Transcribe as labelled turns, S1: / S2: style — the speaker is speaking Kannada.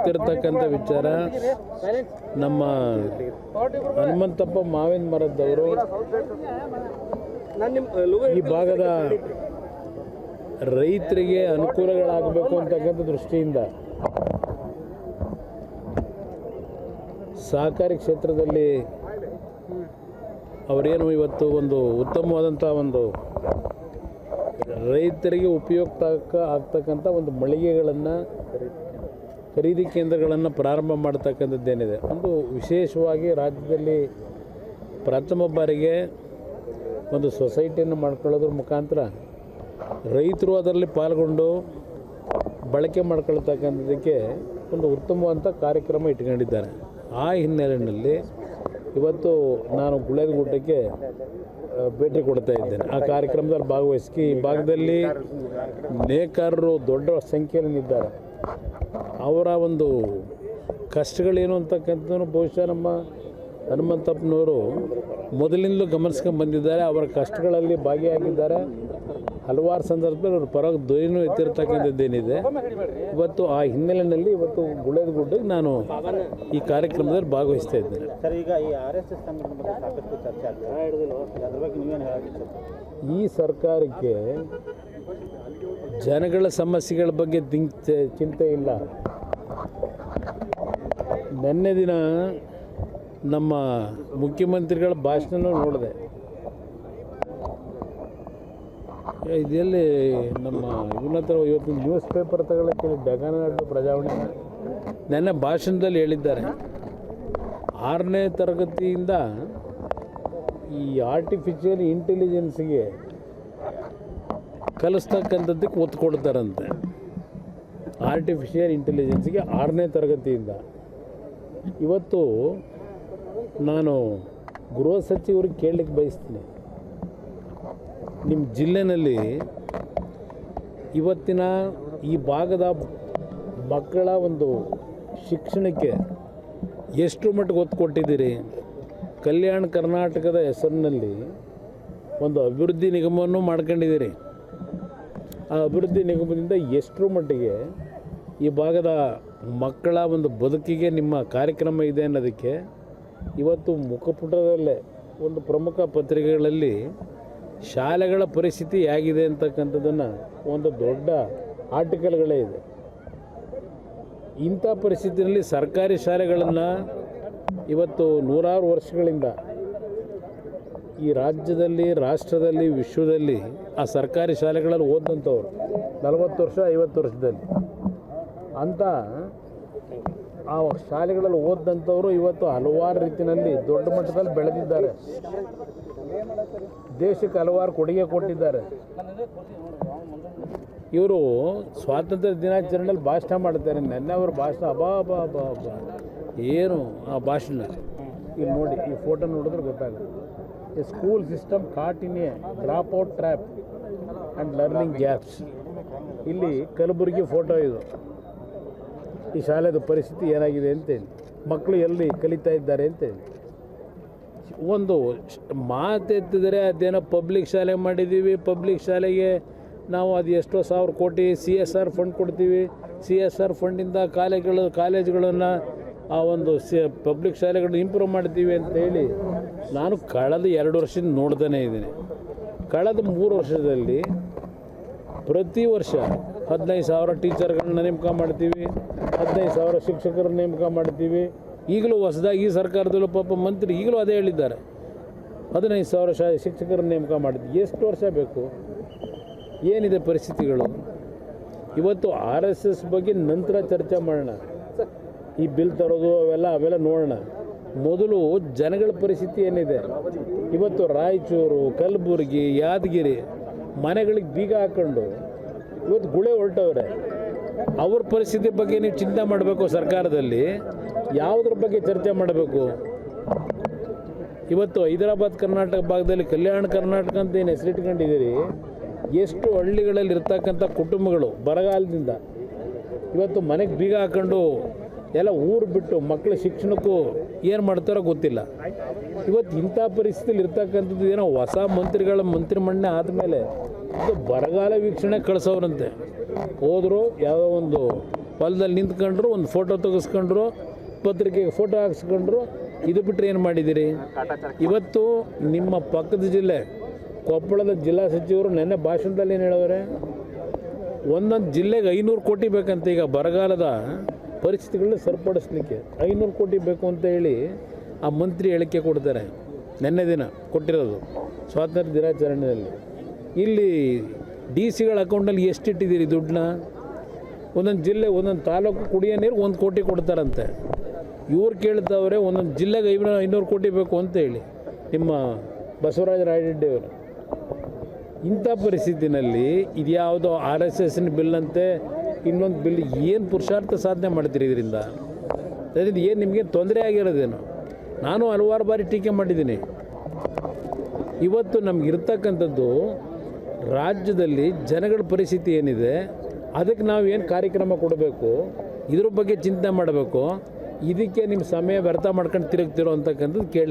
S1: ಗೊತ್ತಿರತಕ್ಕಂಥ ವಿಚಾರ, ನಮ್ಮ ಹನುಮಂತಪ್ಪ ಮಾವಿನ ಮರದವರು ಈ ಭಾಗದ ರೈತರಿಗೆ ಅನುಕೂಲಗಳಾಗಬೇಕು ಅಂತಕ್ಕಂಥ ದೃಷ್ಟಿಯಿಂದ ಸಹಕಾರಿ ಕ್ಷೇತ್ರದಲ್ಲಿ ಅವರೇನು ಇವತ್ತು ಒಂದು ಉತ್ತಮವಾದಂಥ ಒಂದು ರೈತರಿಗೆ ಉಪಯುಕ್ತ ಆಗ್ತಕ್ಕಂಥ ಒಂದು ಮಳಿಗೆಗಳನ್ನು, ಖರೀದಿ ಕೇಂದ್ರಗಳನ್ನು ಪ್ರಾರಂಭ ಮಾಡ್ತಕ್ಕಂಥದ್ದೇನಿದೆ, ಒಂದು ವಿಶೇಷವಾಗಿ ರಾಜ್ಯದಲ್ಲಿ ಪ್ರಥಮ ಬಾರಿಗೆ ಒಂದು ಸೊಸೈಟಿಯನ್ನು ಮಾಡ್ಕೊಳ್ಳೋದ್ರ ಮುಖಾಂತರ ರೈತರು ಅದರಲ್ಲಿ ಪಾಲ್ಗೊಂಡು ಬಳಕೆ ಮಾಡ್ಕೊಳ್ತಕ್ಕಂಥದ್ದಕ್ಕೆ ಒಂದು ಉತ್ತಮವಾದಂಥ ಕಾರ್ಯಕ್ರಮ ಇಟ್ಕೊಂಡಿದ್ದಾರೆ. ಆ ಹಿನ್ನೆಲೆಯಲ್ಲಿ ಇವತ್ತು ನಾನು ಗುಳೇದಗುಡ್ಡಕ್ಕೆ ಭೇಟಿ ಕೊಡ್ತಾ ಇದ್ದೇನೆ. ಆ ಕಾರ್ಯಕ್ರಮದಲ್ಲಿ ಭಾಗವಹಿಸಿ ಈ ಭಾಗದಲ್ಲಿ ನೇಕಾರರು ದೊಡ್ಡ ಸಂಖ್ಯೆಯಲ್ಲಿದ್ದಾರೆ. ಅವರ ಒಂದು ಕಷ್ಟಗಳೇನು ಅಂತಕ್ಕಂಥದ್ದು ಬಹುಶಃ ನಮ್ಮ ಹನುಮಂತಪ್ಪನವರು ಮೊದಲಿಂದಲೂ ಗಮನಿಸ್ಕೊಂಡು ಬಂದಿದ್ದಾರೆ. ಅವರ ಕಷ್ಟಗಳಲ್ಲಿ ಭಾಗಿಯಾಗಿದ್ದಾರೆ. ಹಲವಾರು ಸಂದರ್ಭದಲ್ಲಿ ಅವ್ರ ಪರವಾಗಿ ಧ್ವನಿನೂ ಎತ್ತಿರ್ತಕ್ಕಂಥದ್ದೇನಿದೆ. ಇವತ್ತು ಆ ಹಿನ್ನೆಲೆಯಲ್ಲಿ ಇವತ್ತು ಗುಳೇದಗುಡ್ಡಕ್ಕೆ ನಾನು ಈ ಕಾರ್ಯಕ್ರಮದಲ್ಲಿ ಭಾಗವಹಿಸ್ತಾ ಇದ್ದೇನೆ.
S2: ಸರ್, ಈಗ ಈ RSS ಬಗ್ಗೆ ಸಾಕಷ್ಟು ಚರ್ಚೆ ಆಗ್ತದೆ, ಅದ್ರ ಬಗ್ಗೆ ನೀವೇನು ಹೇಳಬೇಕು?
S1: ಈ ಸರ್ಕಾರಕ್ಕೆ ಜನಗಳ ಸಮಸ್ಯೆಗಳ ಬಗ್ಗೆ ಚಿಂತೆ ಇಲ್ಲ. ನಿನ್ನೆ ದಿನ ನಮ್ಮ ಮುಖ್ಯಮಂತ್ರಿಗಳ ಭಾಷಣ ನೋಡಿದೆ. ಇದೆಲ್ಲಿ ನಮ್ಮ ಇವನ ಹತ್ರ ಇವತ್ತು ನ್ಯೂಸ್ ಪೇಪರ್ ತಗೊಳ್ಳೋಕ್ಕೆ ಬೆಂಗಳೂರು ಪ್ರಜಾವಾಣಿ ನನ್ನ ಭಾಷಣದಲ್ಲಿ ಹೇಳಿದ್ದಾರೆ, 6ನೇ ತರಗತಿಯಿಂದ ಈ ಆರ್ಟಿಫಿಷಿಯಲ್ ಇಂಟೆಲಿಜೆನ್ಸ್ಗೆ ಕಲಿಸ್ತಕ್ಕಂಥದ್ದಕ್ಕೆ ಒತ್ತು ಕೊಡ್ತಾರಂತೆ. ಆರ್ಟಿಫಿಷಿಯಲ್ ಇಂಟೆಲಿಜೆನ್ಸ್ಗೆ 6ನೇ ತರಗತಿಯಿಂದ. ಇವತ್ತು ನಾನು ಗೃಹ ಸಚಿವರಿಗೆ ಕೇಳಲಿಕ್ಕೆ ಬಯಸ್ತೀನಿ, ನಿಮ್ಮ ಜಿಲ್ಲೆಯಲ್ಲಿ ಇವತ್ತಿನ ಈ ಭಾಗದ ಮಕ್ಕಳ ಒಂದು ಶಿಕ್ಷಣಕ್ಕೆ ಎಷ್ಟು ಮಟ್ಟಿಗೆ ಒತ್ತು ಕೊಟ್ಟಿದ್ದೀರಿ? ಕಲ್ಯಾಣ ಕರ್ನಾಟಕದ ಹೆಸರಿನಲ್ಲಿ ಒಂದು ಅಭಿವೃದ್ಧಿ ನಿಗಮವನ್ನು ಮಾಡ್ಕೊಂಡಿದ್ದೀರಿ. ಆ ಅಭಿವೃದ್ಧಿ ನಿಗಮದಿಂದ ಎಷ್ಟರ ಮಟ್ಟಿಗೆ ಈ ಭಾಗದ ಮಕ್ಕಳ ಒಂದು ಬದುಕಿಗೆ ನಿಮ್ಮ ಕಾರ್ಯಕ್ರಮ ಇದೆ ಅನ್ನೋದಕ್ಕೆ ಇವತ್ತು ಮುಖಪುಟದಲ್ಲೇ ಒಂದು ಪ್ರಮುಖ ಪತ್ರಿಕೆಗಳಲ್ಲಿ ಶಾಲೆಗಳ ಪರಿಸ್ಥಿತಿ ಹೇಗಿದೆ ಅಂತಕ್ಕಂಥದ್ದನ್ನು ಒಂದು ದೊಡ್ಡ ಆರ್ಟಿಕಲ್ಗಳೇ ಇದೆ. ಇಂಥ ಪರಿಸ್ಥಿತಿಯಲ್ಲಿ ಸರ್ಕಾರಿ ಶಾಲೆಗಳನ್ನು ಇವತ್ತು ನೂರಾರು ವರ್ಷಗಳಿಂದ ಈ ರಾಜ್ಯದಲ್ಲಿ, ರಾಷ್ಟ್ರದಲ್ಲಿ, ವಿಶ್ವದಲ್ಲಿ ಆ ಸರ್ಕಾರಿ ಶಾಲೆಗಳಲ್ಲಿ ಓದಿದಂಥವ್ರು 40 ವರ್ಷ 50 ವರ್ಷದಲ್ಲಿ ಅಂಥ ಆ ಶಾಲೆಗಳಲ್ಲಿ ಓದಿದಂಥವರು ಇವತ್ತು ಹಲವಾರು ರೀತಿಯಲ್ಲಿ ದೊಡ್ಡ ಮಟ್ಟದಲ್ಲಿ ಬೆಳೆದಿದ್ದಾರೆ. ದೇಶಕ್ಕೆ ಹಲವಾರು ಕೊಡುಗೆ ಕೊಟ್ಟಿದ್ದಾರೆ. ಇವರು ಸ್ವಾತಂತ್ರ್ಯ ದಿನಾಚರಣೆಯಲ್ಲಿ ಭಾಷಣ ಮಾಡ್ತಾರೆ. ನೆನ್ನೆ ಅವ್ರ ಭಾಷಣ ಅಬಾ ಏನು ಆ ಭಾಷಣ ಇಲ್ಲಿ ನೋಡಿ, ಈ ಫೋಟೋ ನೋಡಿದ್ರೆ ಗೊತ್ತಾಗುತ್ತೆ. A school system caught in a drop out trap and learning gaps. ಇಲ್ಲಿ ಕಲಬುರಗಿ ಫೋಟೋ ಇದು. ಈ ಶಾಲೆದ ಪರಿಸ್ಥಿತಿ ಏನಾಗಿದೆ ಅಂತೇಳಿ, ಮಕ್ಕಳು ಎಲ್ಲಿ ಕಲಿತಾ ಇದ್ದಾರೆ ಅಂತೇಳಿ ಒಂದು ಮಾತೆತ್ತಿದರೆ ಅದೇನೋ ಪಬ್ಲಿಕ್ ಶಾಲೆ ಮಾಡಿದ್ದೀವಿ, ಪಬ್ಲಿಕ್ ಶಾಲೆಗೆ ನಾವು ಅದು ಎಷ್ಟೋ ಸಾವಿರ ಕೋಟಿ CSR ಫಂಡ್ ಕೊಡ್ತೀವಿ, CSR ಫಂಡಿಂದ ಕಾಲೇಜುಗಳನ್ನು ಆ ಒಂದು ಪಬ್ಲಿಕ್ ಶಾಲೆಗಳನ್ನ ಇಂಪ್ರೂವ್ ಮಾಡ್ತೀವಿ ಅಂತೇಳಿ ನಾನು ಕಳೆದ 2 ವರ್ಷದಿಂದ ನೋಡ್ತಾನೇ ಇದ್ದೀನಿ. ಕಳೆದ 3 ವರ್ಷದಲ್ಲಿ ಪ್ರತಿ ವರ್ಷ 15,000 ಟೀಚರ್ಗಳನ್ನ ನೇಮಕ ಮಾಡ್ತೀವಿ, 15,000 ಶಿಕ್ಷಕರನ್ನ ನೇಮಕ ಮಾಡ್ತೀವಿ. ಈಗಲೂ ಹೊಸದಾಗಿ ಈ ಸರ್ಕಾರದಲ್ಲೂ ಪಾಪ ಮಂತ್ರಿ ಈಗಲೂ ಅದೇ ಹೇಳಿದ್ದಾರೆ, 15,000 ಶಿಕ್ಷಕರನ್ನ ನೇಮಕ ಮಾಡ್ತೀವಿ. ಎಷ್ಟು ವರ್ಷ ಬೇಕು? ಏನಿದೆ ಪರಿಸ್ಥಿತಿಗಳು? ಇವತ್ತು RSS ಬಗ್ಗೆ ನಂತರ ಚರ್ಚೆ ಮಾಡೋಣ. ಈ ಬಿಲ್ ತರೋದು ಅವೆಲ್ಲ ನೋಡೋಣ. ಮೊದಲು ಜನಗಳ ಪರಿಸ್ಥಿತಿ ಏನಿದೆ? ಇವತ್ತು ರಾಯಚೂರು, ಕಲಬುರಗಿ, ಯಾದಗಿರಿ ಮನೆಗಳಿಗೆ ಬೀಗ ಹಾಕ್ಕೊಂಡು ಇವತ್ತು ಗುಳೆ ಹೊರಟವ್ರೆ. ಅವ್ರ ಪರಿಸ್ಥಿತಿ ಬಗ್ಗೆ ನೀವು ಚಿಂತೆ ಮಾಡಬೇಕು. ಸರ್ಕಾರದಲ್ಲಿ ಯಾವುದ್ರ ಬಗ್ಗೆ ಚರ್ಚೆ ಮಾಡಬೇಕು? ಇವತ್ತು ಹೈದರಾಬಾದ್ ಕರ್ನಾಟಕ ಭಾಗದಲ್ಲಿ ಕಲ್ಯಾಣ ಕರ್ನಾಟಕ ಅಂತ ಏನು ಹೆಸರಿಟ್ಕೊಂಡಿದ್ದೀರಿ, ಎಷ್ಟು ಹಳ್ಳಿಗಳಲ್ಲಿ ಇರ್ತಕ್ಕಂಥ ಕುಟುಂಬಗಳು ಬರಗಾಲದಿಂದ ಇವತ್ತು ಮನೆಗೆ ಬೀಗ ಹಾಕೊಂಡು ಎಲ್ಲ ಊರು ಬಿಟ್ಟು ಮಕ್ಕಳ ಶಿಕ್ಷಣಕ್ಕೂ ಏನು ಮಾಡ್ತಾರೋ ಗೊತ್ತಿಲ್ಲ. ಇವತ್ತು ಇಂಥ ಪರಿಸ್ಥಿತಿಯಲ್ಲಿ ಇರ್ತಕ್ಕಂಥದ್ದು ಏನೋ ಹೊಸ ಮಂತ್ರಿಮಂಡಲ ಆದಮೇಲೆ ಇದು ಬರಗಾಲ ವೀಕ್ಷಣೆ ಕಳಿಸೋರಂತೆ ಹೋದರು. ಯಾವುದೋ ಒಂದು ಹೊಲದಲ್ಲಿ ನಿಂತ್ಕೊಂಡ್ರು, ಒಂದು ಫೋಟೋ ತೆಗೆಸ್ಕೊಂಡ್ರು, ಪತ್ರಿಕೆಗೆ ಫೋಟೋ ಹಾಕ್ಸ್ಕೊಂಡ್ರು. ಇದು ಬಿಟ್ಟರೆ ಏನು ಮಾಡಿದ್ದೀರಿ? ಇವತ್ತು ನಿಮ್ಮ ಪಕ್ಕದ ಜಿಲ್ಲೆ ಕೊಪ್ಪಳದ ಜಿಲ್ಲಾ ಸಚಿವರು ನೆನ್ನೆ ಭಾಷಣದಲ್ಲಿ ಏನು ಹೇಳೋರೆ? ಒಂದೊಂದು ಜಿಲ್ಲೆಗೆ 500 ಕೋಟಿ ಬೇಕಂತ. ಈಗ ಬರಗಾಲದ ಪರಿಸ್ಥಿತಿಗಳನ್ನ ಸರಿಪಡಿಸ್ಲಿಕ್ಕೆ 500 ಕೋಟಿ ಬೇಕು ಅಂತ ಹೇಳಿ ಆ ಮಂತ್ರಿ ಹೇಳಿಕೆ ಕೊಡ್ತಾರೆ. ನೆನ್ನೆ ದಿನ ಕೊಟ್ಟಿರೋದು ಸ್ವಾತಂತ್ರ್ಯ ದಿನಾಚರಣೆಯಲ್ಲಿ. ಇಲ್ಲಿ ಡಿ ಸಿಗಳ ಅಕೌಂಟಲ್ಲಿ ಎಷ್ಟು ಇಟ್ಟಿದ್ದೀರಿ ದುಡ್ಡನ್ನ? ಒಂದೊಂದು ಜಿಲ್ಲೆ, ಒಂದೊಂದು ತಾಲೂಕು ಕುಡಿಯೋ ನೀರು 1 ಕೋಟಿ ಕೊಡ್ತಾರಂತೆ. ಇವ್ರು ಕೇಳ್ತಾವ್ರೆ ಒಂದೊಂದು ಜಿಲ್ಲೆಗೆ 500 ಕೋಟಿ ಬೇಕು ಅಂತ ಹೇಳಿ, ನಿಮ್ಮ ಬಸವರಾಜ ರಾಯರೆಡ್ಡಿ ಅವರು. ಇಂಥ ಪರಿಸ್ಥಿತಿನಲ್ಲಿ ಇದ್ಯಾವುದೋ RSSನ ಬಿಲ್ ಅಂತೆ, ಇನ್ನೊಂದು ಬಿಲ್, ಏನು ಪುರುಷಾರ್ಥ ಸಾಧನೆ ಮಾಡ್ತೀರಿ ಇದರಿಂದ? ಅದರಿಂದ ಏನು ನಿಮಗೆ ತೊಂದರೆ ಆಗಿರೋದೇನು? ನಾನು ಹಲವಾರು ಬಾರಿ ಟೀಕೆ ಮಾಡಿದ್ದೀನಿ. ಇವತ್ತು ನಮಗಿರ್ತಕ್ಕಂಥದ್ದು ರಾಜ್ಯದಲ್ಲಿ ಜನಗಳ ಪರಿಸ್ಥಿತಿ ಏನಿದೆ, ಅದಕ್ಕೆ ನಾವು ಏನು ಕಾರ್ಯಕ್ರಮ ಕೊಡಬೇಕು, ಇದ್ರ ಬಗ್ಗೆ ಚಿಂತನೆ ಮಾಡಬೇಕು. ಇದಕ್ಕೆ ನಿಮ್ಮ ಸಮಯ ವ್ಯರ್ಥ ಮಾಡ್ಕೊಂಡು ತಿರುಗ್ತಿರೋ ಅಂತಕ್ಕಂಥದ್ದು ಕೇಳಿ